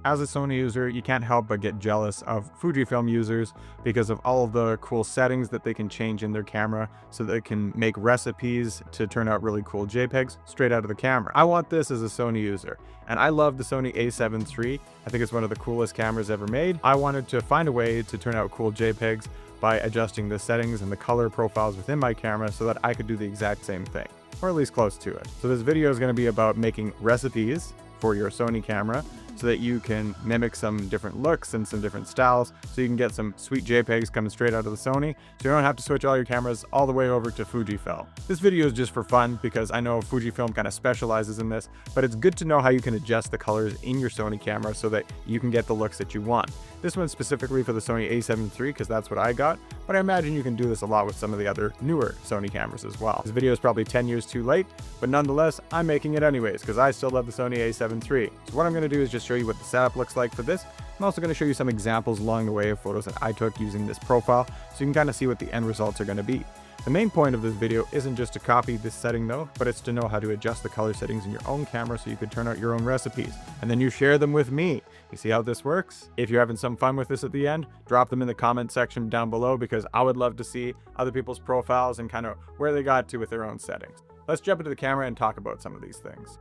As a Sony user, you can't help but get jealous of Fujifilm users because of all of the cool settings that they can change in their camera so they can make recipes to turn out really cool JPEGs straight out of the camera. I want this as a Sony user, and I love the Sony A7 III. I think it's one of the coolest cameras ever made. I wanted to find a way to turn out cool JPEGs by adjusting the settings and the color profiles within my camera so that I could do the exact same thing, or at least close to it. So this video is going to be about making recipes for your Sony camera so that you can mimic some different looks and some different styles, so you can get some sweet JPEGs coming straight out of the Sony, so you don't have to switch all your cameras all the way over to Fujifilm. This video is just for fun because I know Fujifilm kind of specializes in this, but it's good to know how you can adjust the colors in your Sony camera so that you can get the looks that you want. This one's specifically for the Sony A7 III because that's what I got, but I imagine you can do this a lot with some of the other newer Sony cameras as well. This video is probably 10 years too late, but nonetheless, I'm making it anyways because I still love the Sony A7 III. So what I'm going to do is just show you what the setup looks like for this. I'm also going to show you some examples along the way of photos that I took using this profile so you can kind of see what the end results are going to be. The main point of this video isn't just to copy this setting though, but it's to know how to adjust the color settings in your own camera so you can turn out your own recipes. And then you share them with me. You see how this works? If you're having some fun with this at the end, drop them in the comment section down below because I would love to see other people's profiles and kind of where they got to with their own settings. Let's jump into the camera and talk about some of these things.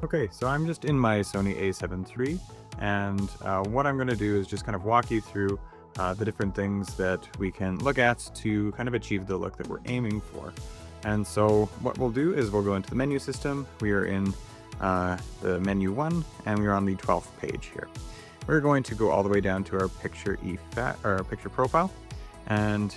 Okay, so I'm just in my Sony A7 III, and what I'm going to do is just kind of walk you through the different things that we can look at to kind of achieve the look that we're aiming for. And so what we'll do is we'll go into the menu system. We are in the menu 1, and we're on the 12th page here. We're going to go all the way down to our picture picture profile, and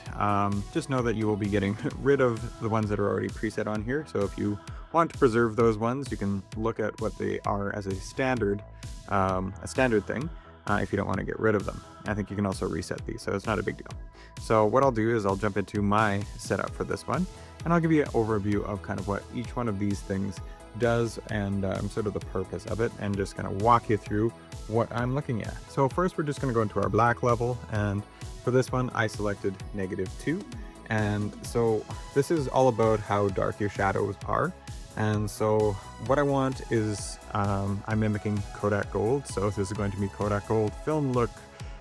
just know that you will be getting rid of the ones that are already preset on here. So if you want to preserve those ones, you can look at what they are as a standard thing if you don't want to get rid of them. I think you can also reset these, so it's not a big deal. So what I'll do is I'll jump into my setup for this one, and I'll give you an overview of kind of what each one of these things does and sort of the purpose of it, and just kind of walk you through what I'm looking at. So first we're just going to go into our black level, and for this one I selected -2, and so this is all about how dark your shadows are. And so what I want is I'm mimicking Kodak Gold, so this is going to be Kodak Gold film look,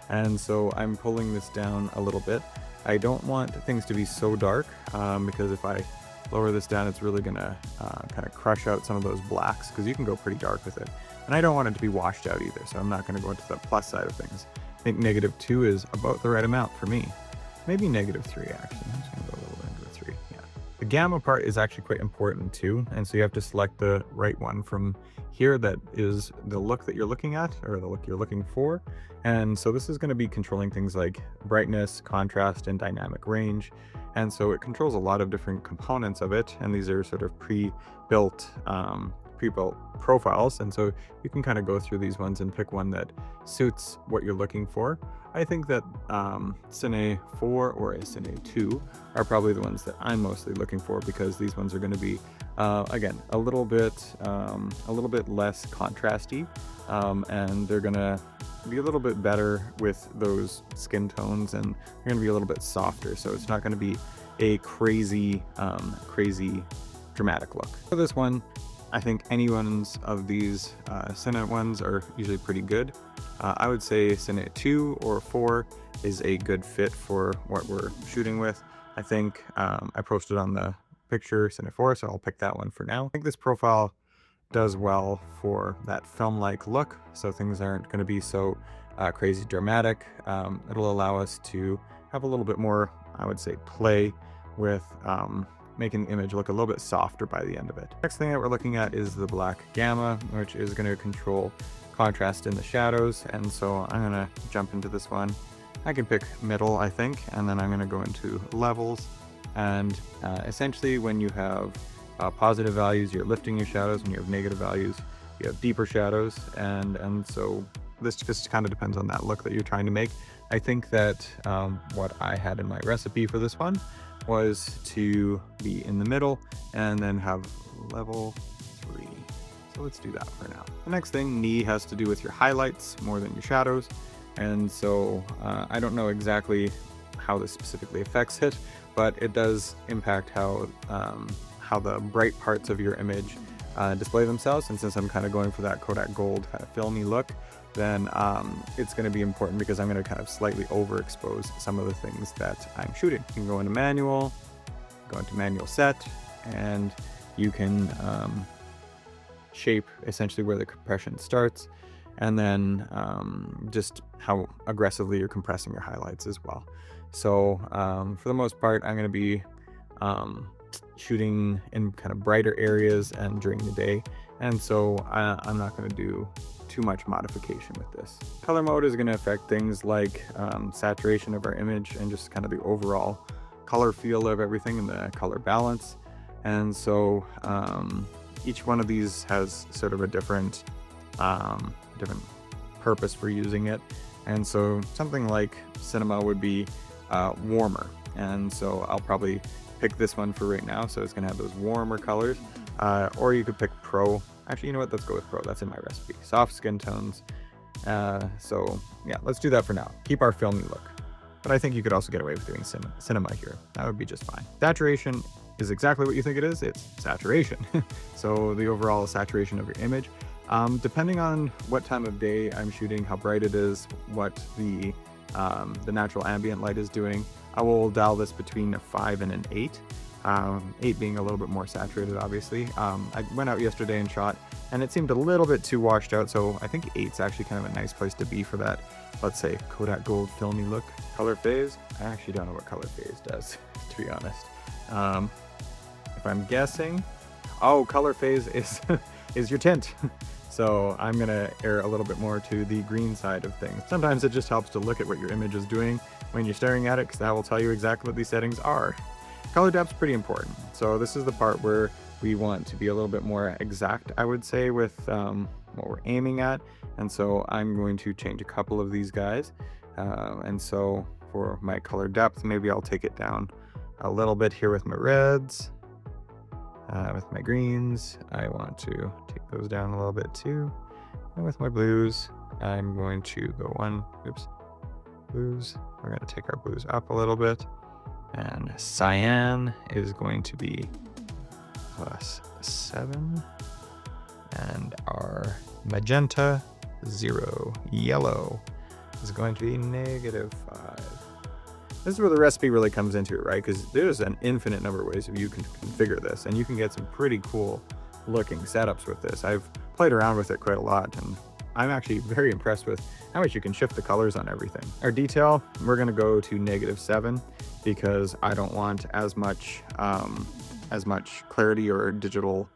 and so I'm pulling this down a little bit. I don't want things to be so dark because if I lower this down, it's really gonna kind of crush out some of those blacks, because you can go pretty dark with it, and I don't want it to be washed out either, so I'm not going to go into the plus side of things. I think -2 is about the right amount for me. Maybe -3 actually. I'm just gonna go a little bit -3. Yeah. The gamma part is actually quite important too, and so you have to select the right one from here that is the look that you're looking at, or the look you're looking for. And so this is going to be controlling things like brightness, contrast, and dynamic range. And so it controls a lot of different components of it, and these are sort of pre-built profiles, and so you can kind of go through these ones and pick one that suits what you're looking for. I think that Cine 4 or a Cine 2 are probably the ones that I'm mostly looking for, because these ones are going to be again a little bit less contrasty, and they're going to be a little bit better with those skin tones, and they're going to be a little bit softer, so it's not going to be a crazy dramatic look. For this one, I think any ones of these Cine ones are usually pretty good. I would say Cine 2 or 4 is a good fit for what we're shooting with. I think I posted on the picture Cine 4, so I'll pick that one for now. I think this profile does well for that film-like look, so things aren't going to be so crazy dramatic. It'll allow us to have a little bit more, I would say, play with making the image look a little bit softer by the end of it. Next thing that we're looking at is the black gamma, which is going to control contrast in the shadows, and so I'm going to jump into this one. I can pick middle, I think, and then I'm going to go into levels, and essentially when you have positive values, you're lifting your shadows. When you have negative values, you have deeper shadows, and so this just kind of depends on that look that you're trying to make. I think that what I had in my recipe for this one was to be in the middle and then have level 3. So let's do that for now. The next thing, knee, has to do with your highlights more than your shadows, and so I don't know exactly how this specifically affects it, but it does impact how how the bright parts of your image display themselves. And since I'm kind of going for that Kodak Gold kind of filmy look, then it's going to be important because I'm going to kind of slightly overexpose some of the things that I'm shooting. You can go into manual, go into manual set, and you can shape essentially where the compression starts, and then just how aggressively you're compressing your highlights as well. So for the most part, I'm going to be shooting in kind of brighter areas and during the day, and so I'm not going to do too much modification with this. Color mode is going to affect things like saturation of our image and just kind of the overall color feel of everything and the color balance. And so each one of these has sort of a different purpose for using it. And so something like cinema would be warmer, and so I'll probably pick this one for right now. So it's gonna have those warmer colors, or you could pick Pro. Actually, you know what, let's go with Pro. That's in my recipe. Soft skin tones. So yeah, let's do that for now. Keep our filmy look. But I think you could also get away with doing cinema here. That would be just fine. Saturation is exactly what you think it is. It's saturation. So the overall saturation of your image. Depending on what time of day I'm shooting, how bright it is, what the natural ambient light is doing, I will dial this between a 5 and an 8. 8 being a little bit more saturated, obviously. I went out yesterday and shot, and it seemed a little bit too washed out, so I think 8's actually kind of a nice place to be for that, let's say, Kodak Gold filmy look. Color phase, I actually don't know what color phase does, to be honest. If I'm guessing, oh, color phase is is your tint. So I'm gonna err a little bit more to the green side of things. Sometimes it just helps to look at what your image is doing when you're staring at it, because that will tell you exactly what these settings are. Color depth's pretty important. So this is the part where we want to be a little bit more exact, I would say, with what we're aiming at. And so I'm going to change a couple of these guys. And so for my color depth, maybe I'll take it down a little bit here with my reds. With my greens, I want to take those down a little bit too. And with my blues, I'm going to go blues. We're going to take our blues up a little bit. And cyan is going to be +7. And our magenta 0. Yellow is going to be -5. This is where the recipe really comes into it, right? Because there's an infinite number of ways you can configure this, and you can get some pretty cool looking setups with this. I've played around with it quite a lot, and I'm actually very impressed with how much you can shift the colors on everything. Our detail, we're gonna go to -7 because I don't want as much clarity or digital,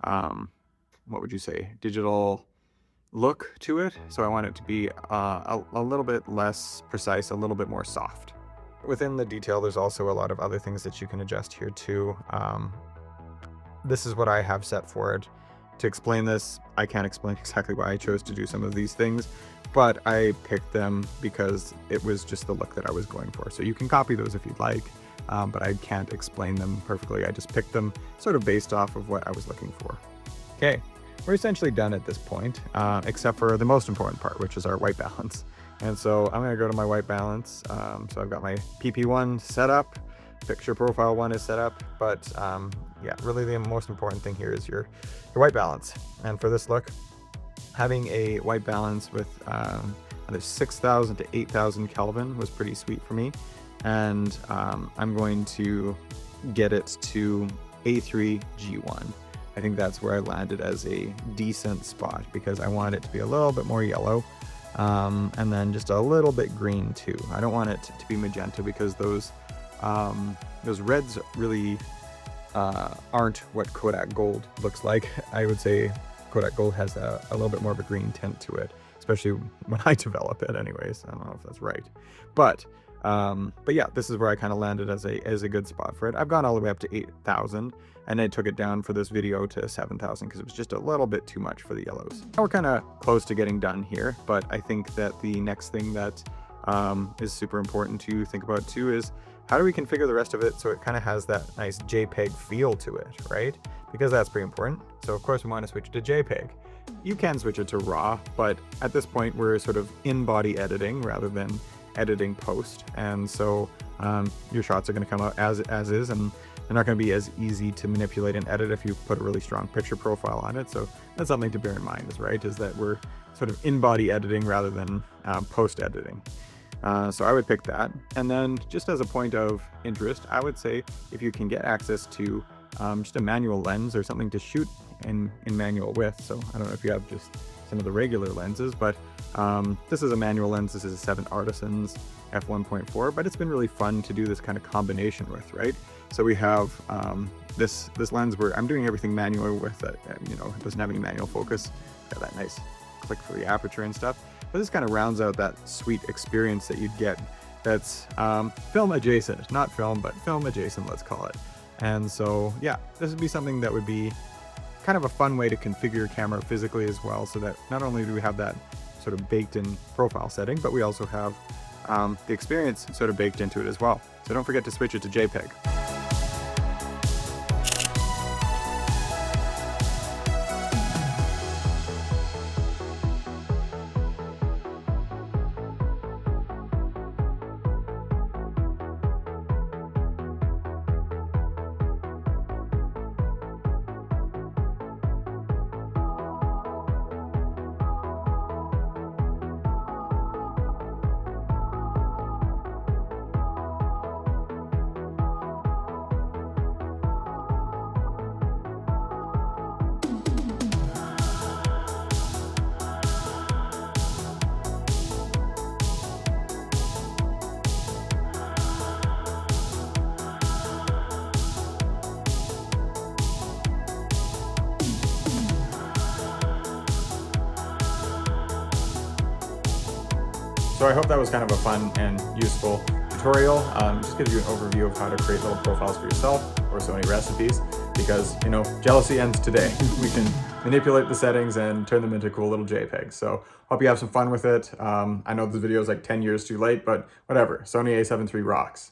what would you say, digital look to it. So I want it to be a little bit less precise, a little bit more soft. Within the detail, there's also a lot of other things that you can adjust here too. This is what I have set for it. To explain this, I can't explain exactly why I chose to do some of these things, but I picked them because it was just the look that I was going for. So you can copy those if you'd like, but I can't explain them perfectly. I just picked them sort of based off of what I was looking for. Okay, we're essentially done at this point, except for the most important part, which is our white balance. And so I'm going to go to my white balance. So I've got my PP1 set up, picture profile 1 is set up, but yeah, really the most important thing here is your white balance. And for this look, having a white balance with either 6,000 to 8,000 Kelvin was pretty sweet for me. And I'm going to get it to A3 G1. I think that's where I landed as a decent spot because I wanted it to be a little bit more yellow. And then just a little bit green too. I don't want it to be magenta because those reds really aren't what Kodak Gold looks like. I would say Kodak Gold has a little bit more of a green tint to it, especially when I develop it anyways. I don't know if that's right. But yeah, this is where I kind of landed as a good spot for it. I've gone all the way up to 8,000, and I took it down for this video to 7,000 because it was just a little bit too much for the yellows. Now we're kind of close to getting done here, but I think that the next thing that is super important to think about too is how do we configure the rest of it so it kind of has that nice JPEG feel to it, right? Because that's pretty important. So of course we want to switch to JPEG. You can switch it to RAW, but at this point we're sort of in-body editing rather than editing post, and so your shots are going to come out as is, and they're not going to be as easy to manipulate and edit if you put a really strong picture profile on it. So that's something to bear in mind, is that we're sort of in-body editing rather than post-editing. So I would pick that. And then just as a point of interest, I would say if you can get access to just a manual lens or something to shoot in manual with. So I don't know if you have just some of the regular lenses, but this is a manual lens. This is a 7 Artisans f1.4, but it's been really fun to do this kind of combination with, right? So we have this lens where I'm doing everything manually with it. You know, it doesn't have any manual focus. Got that nice click for the aperture and stuff. But this kind of rounds out that sweet experience that you'd get that's film adjacent, not film, but film adjacent, let's call it. And so, yeah, this would be something that would be kind of a fun way to configure your camera physically as well, so that not only do we have that sort of baked in profile setting, but we also have the experience sort of baked into it as well. So don't forget to switch it to JPEG. So I hope that was kind of a fun and useful tutorial. Just gives you an overview of how to create little profiles for yourself or Sony recipes, because, you know, jealousy ends today. We can manipulate the settings and turn them into cool little JPEGs. So hope you have some fun with it. I know this video is like 10 years too late, but whatever. Sony A7 III rocks.